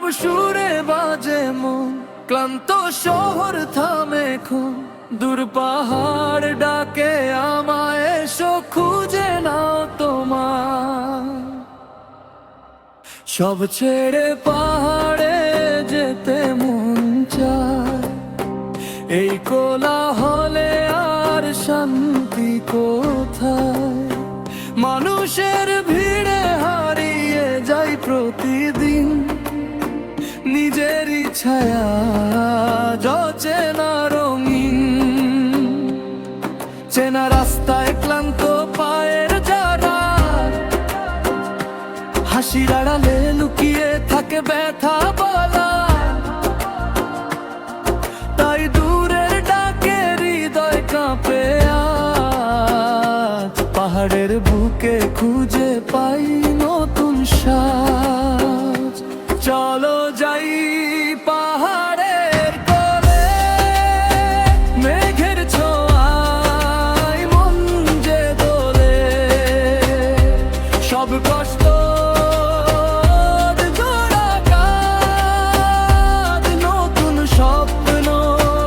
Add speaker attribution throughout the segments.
Speaker 1: নীরব সুরে বাজে মন, ক্লান্ত শহর থামে খুন, দূর পাহাড় ডাকে আমায়, এসো খুঁজে নাও তোমার। সব ছেড়ে পাহাড়ে যেতে মন চায়, এই কোলাহলে আর শান্তি কোথায়? মানুষের ভিড়ে হারিয়ে যাই প্রতিদিন, নিজেরই ছায়া অচেনা রঙিন। চেনা রাস্তায় ক্লান্ত পায়ের যারা, হাসির আড়ালে লুকিয়ে থাকে ব্যথা বলা। তাই দূরের ডাকে হৃদয় কাঁপে আজ, পাহাড়ের বুকে খুঁজে পাই নতুন সাজ। চলো যাই পাহাড়ের কোলে, মেঘের ছোঁয়ায় মন যে দোলে। সব কষ্ট নতুন স্বপ্ন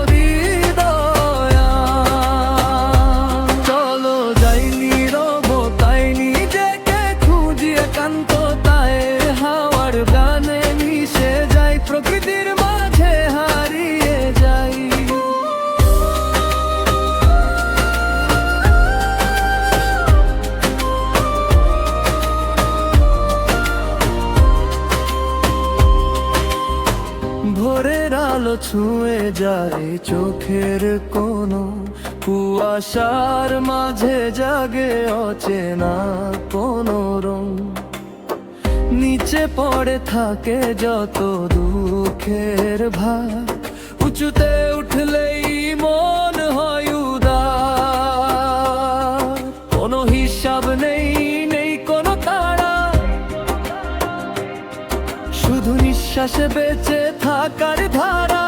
Speaker 1: হৃদয়া। চলো যাই নীরবতায় নিজেকে খুঁজি, একান্ততায় হাওয়ার গানে মিশে যাই, প্রকৃতির মাঝে হারিয়ে যাই। ভোরের আলো ছুঁয়ে যায় চোখের কোনো, কুয়াশার মাঝে জাগে অচেনা কোনো রং। নিচে পড়ে থাকে যত দুঃখের ভার, উঁচুতে উঠলেই মন হয় উদার। কোনো হিসাব নেই, নেই কোনো তাড়া, শুধু নিঃশ্বাসে বেঁচে থাকার ধারা।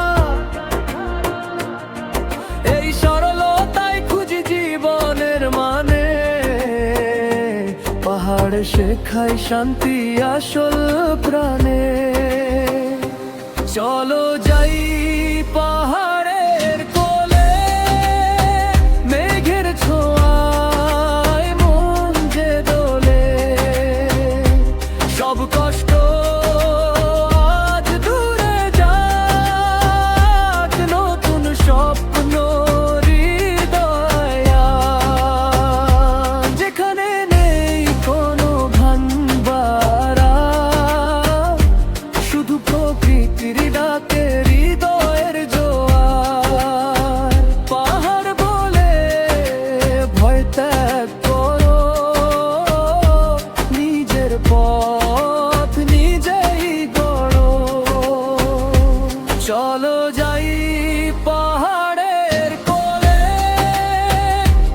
Speaker 1: এই সরলতায় খুঁজি জীবনের মানে, পাহাড় শেখায় শান্তি আসল প্রাণে। চলো যাই পাহাড়ের কোলে, মেঘের ছোঁয়ায় মন যে দোলে। সব কষ্ট আজ দূরে যাক, নতুন স্বপ্ন হৃদয়া। যেখানে নেই কোনো ভাঙবারা, শুধু প্রকৃতির ডাকে হৃদয়ের জোয়ার। পাহাড় বলে ভয় ত্যাগ করো, নিজের পথ নিজেই গড়ো। চলো যাই পাহাড়ের কোলে,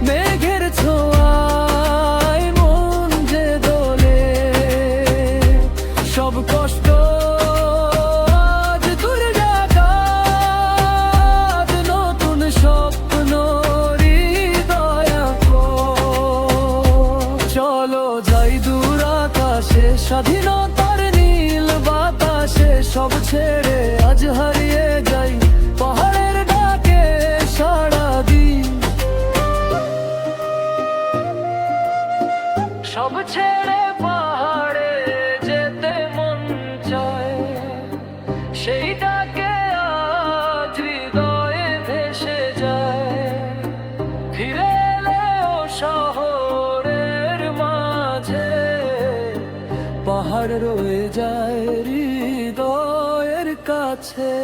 Speaker 1: মেঘের ছোঁয়ায় মন যে দোলে। সব কষ্ট আজ দূরে যাক, নতুন স্বপ্ন হৃদয়া। চলো যাই দূর আকাশে, স্বাধীনতার নীল বাতাসে। সব ছেড়ে আজ হারিয়ে যাই, পাহাড়ের ডাকে সাড়া দিই। সব ছেড়ে পাহাড়ে যেতে মন চায়, সেই ডাকে আজ হৃদয়ে ভেসে যায়। ফিরে এলেও শহরের মাঝে, পাহাড় রয়ে যায় হৃদয়ের কাছে।